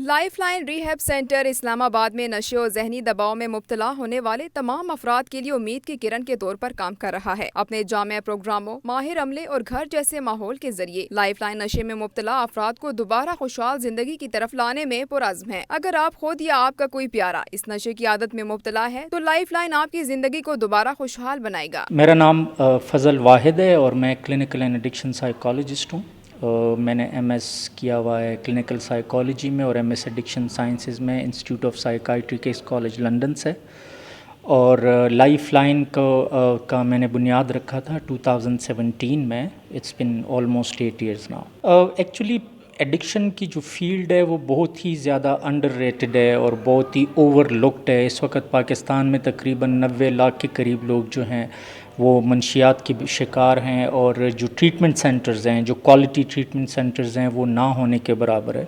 Life line rehab centre اسلام آباد میں نشے و ذہنی دباؤ میں مبتلا ہونے والے تمام افراد کے لیے امید کی کرن کے طور پر کام کر رہا ہے۔ اپنے جامع پروگراموں، ماہر عملے اور گھر جیسے ماحول کے ذریعے لائف لائن نشے میں مبتلا افراد کو دوبارہ خوشحال زندگی کی طرف لانے میں پرعزم ہے۔ اگر آپ خود یا آپ کا کوئی پیارا اس نشے کی عادت میں مبتلا ہے تو لائف لائن آپ کی زندگی کو دوبارہ خوشحال بنائے گا۔ میرا نام فضل واحد ہے اور میں کلینکل اینڈ ایڈکشن سائیکالوجسٹ ہوں۔ میں نے ایم ایس کیا ہوا ہے کلینکل سائیکالوجی میں اور ایم ایس ایڈکشن سائنسز میں انسٹیٹیوٹ آف سائیکائٹری کس کالج لنڈن سے، اور لائف لائن کا میں نے بنیاد رکھا تھا 2017 میں۔ It's been almost 8 years now. Actually addiction کی جو فیلڈ ہے وہ بہت ہی زیادہ انڈر ریٹڈ ہے اور بہت ہی اوور لکڈ ہے۔ اس وقت پاکستان میں تقریباً 90 لاکھ کے قریب لوگ جو ہیں وہ منشیات کے شکار ہیں، اور جو ٹریٹمنٹ سینٹرز ہیں، جو کوالٹی ٹریٹمنٹ سینٹرز ہیں، وہ نہ ہونے کے برابر ہے۔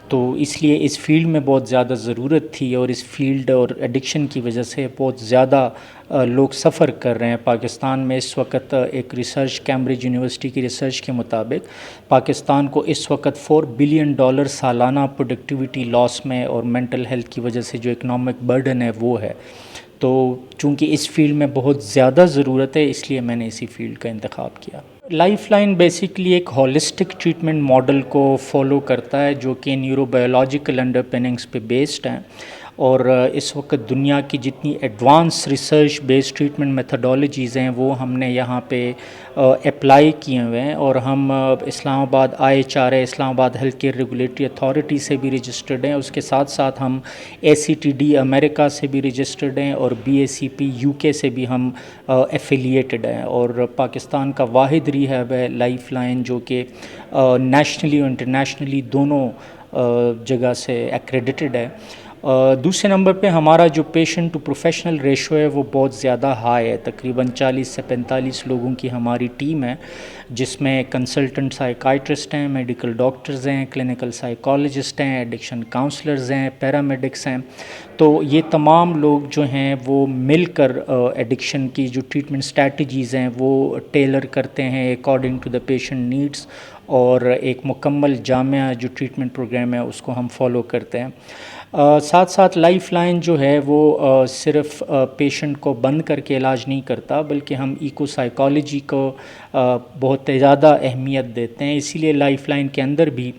تو اس لیے اس فیلڈ میں بہت زیادہ ضرورت تھی، اور اس فیلڈ اور ایڈکشن کی وجہ سے بہت زیادہ لوگ سفر کر رہے ہیں۔ پاکستان میں اس وقت ایک ریسرچ کیمبرج یونیورسٹی کی ریسرچ کے مطابق پاکستان کو اس وقت $4 billion سالانہ پروڈکٹیوٹی لاس میں اور مینٹل ہیلتھ کی وجہ سے جو اکنامک برڈن ہے وہ ہے۔ تو چونکہ اس فیلڈ میں بہت زیادہ ضرورت ہے، اس لیے میں نے اسی فیلڈ کا انتخاب کیا۔ لائف لائن بیسیکلی ایک ہولسٹک ٹریٹمنٹ ماڈل کو فالو کرتا ہے جو کہ نیورو بایولوجیکل انڈر پیننگس پہ بیسڈ ہیں، اور اس وقت دنیا کی جتنی advance research based treatment methodologies ہیں وہ ہم نے یہاں پہ اپلائی کیے ہوئے ہیں، اور ہم اسلام آباد IHRA اسلام آباد ہیلتھ کیئر ریگولیٹری اتھارٹی سے بھی رجسٹرڈ ہیں۔ اس کے ساتھ ساتھ ہم ACTD امریکہ سے بھی رجسٹرڈ ہیں، اور BACP UK سے بھی ہم ایفیلیٹڈ ہیں، اور پاکستان کا واحد ریہیب ہے لائف لائن جو کہ نیشنلی اور انٹرنیشنلی دونوں جگہ سے ایکریڈیٹڈ ہے۔ دوسرے نمبر پہ ہمارا جو پیشنٹ ٹو پروفیشنل ریشو ہے وہ بہت زیادہ ہائی ہے۔ تقریباً 40 سے 45 لوگوں کی ہماری ٹیم ہے، جس میں کنسلٹنٹ سائیکائٹرسٹ ہیں، میڈیکل ڈاکٹرز ہیں، کلینکل سائیکالوجسٹ ہیں، ایڈکشن کاؤنسلرز ہیں، پیرامیڈکس ہیں۔ تو یہ تمام لوگ جو ہیں وہ مل کر ایڈکشن کی جو ٹریٹمنٹ اسٹریٹجیز ہیں وہ ٹیلر کرتے ہیں according to the patient needs, اور ایک مکمل جامع جو ٹریٹمنٹ پروگرام ہے اس کو ہم فالو کرتے ہیں۔ ساتھ ساتھ لائف لائن جو ہے وہ صرف پیشنٹ کو بند کر کے علاج نہیں کرتا، بلکہ ہم ایکو سائیکالوجی کو بہت زیادہ اہمیت دیتے ہیں۔ اسی لیے لائف لائن کے اندر بھی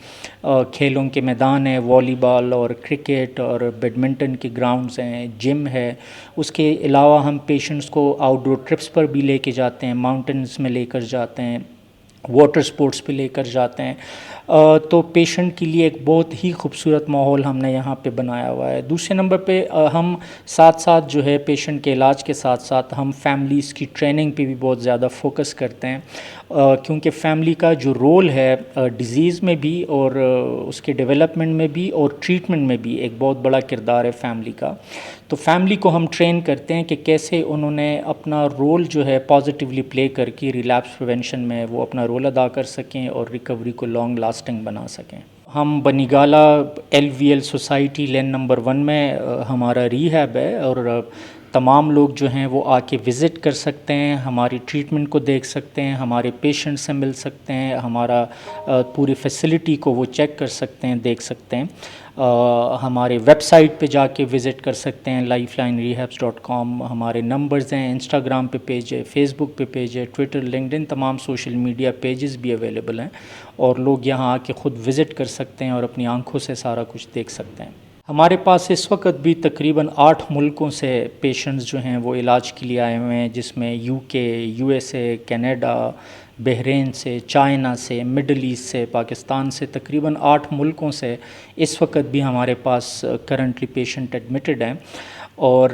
کھیلوں کے میدان ہیں، والی بال اور کرکٹ اور بیڈمنٹن کے گراؤنڈز ہیں، جم ہے۔ اس کے علاوہ ہم پیشنٹس کو آؤٹ ڈور ٹرپس پر بھی لے کے جاتے ہیں، ماؤنٹینز میں لے کر جاتے ہیں، واٹر سپورٹس پہ لے کر جاتے ہیں۔ تو پیشنٹ کے لیے ایک بہت ہی خوبصورت ماحول ہم نے یہاں پہ بنایا ہوا ہے۔ دوسرے نمبر پہ ہم ساتھ ساتھ جو ہے پیشنٹ کے علاج کے ساتھ ساتھ ہم فیملیز کی ٹریننگ پہ بھی بہت زیادہ فوکس کرتے ہیں، کیونکہ فیملی کا جو رول ہے ڈیزیز میں بھی اور اس کے ڈیولپمنٹ میں بھی اور ٹریٹمنٹ میں بھی ایک بہت بڑا کردار ہے فیملی کا۔ تو فیملی کو ہم ٹرین کرتے ہیں کہ کیسے انہوں نے اپنا رول جو ہے پازیٹیولی پلے کر کے ریلیپس پریونشن میں وہ اپنا رول ادا کر سکیں اور ریکوری کو لانگ لاسٹنگ بنا سکیں۔ ہم بنیگالہ LVL سوسائٹی لین نمبر 1 میں ہمارا ریہیب ہے، اور تمام لوگ جو ہیں وہ آ کے وزٹ کر سکتے ہیں، ہماری ٹریٹمنٹ کو دیکھ سکتے ہیں، ہمارے پیشنٹ سے مل سکتے ہیں، ہمارا پوری فیسلٹی کو وہ چیک کر سکتے ہیں، دیکھ سکتے ہیں۔ ہمارے ویب سائٹ پہ جا کے وزٹ کر سکتے ہیں lifelinerehabs.com۔ ہمارے نمبرز ہیں، انسٹاگرام پہ پیج ہے، فیس بک پہ پیج ہے، ٹویٹر، لنکڈن، تمام سوشل میڈیا پیجز بھی اویلیبل ہیں، اور لوگ یہاں آ کے خود وزٹ کر سکتے ہیں اور اپنی آنکھوں سے سارا کچھ دیکھ سکتے ہیں۔ ہمارے پاس اس وقت بھی تقریباً 8 ملکوں سے پیشنٹس جو ہیں وہ علاج کے لیے آئے ہوئے ہیں، جس میں UK، USA، کینیڈا، بحرین سے، چائنا سے، مڈل ایسٹ سے، پاکستان سے، تقریباً 8 ملکوں سے اس وقت بھی ہمارے پاس کرنٹلی پیشنٹ ایڈمٹڈ ہیں، اور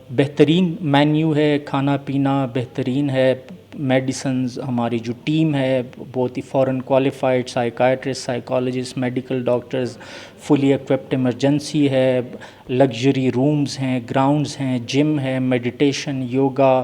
بہترین مینیو ہے، کھانا پینا بہترین ہے، میڈیسنز، ہماری جو ٹیم ہے بہت ہی foreign qualified psychiatrist, psychologist, medical doctors, fully equipped emergency ہے، لگژری رومز ہیں، گراؤنڈز ہیں، جم ہے، میڈیٹیشن، یوگا،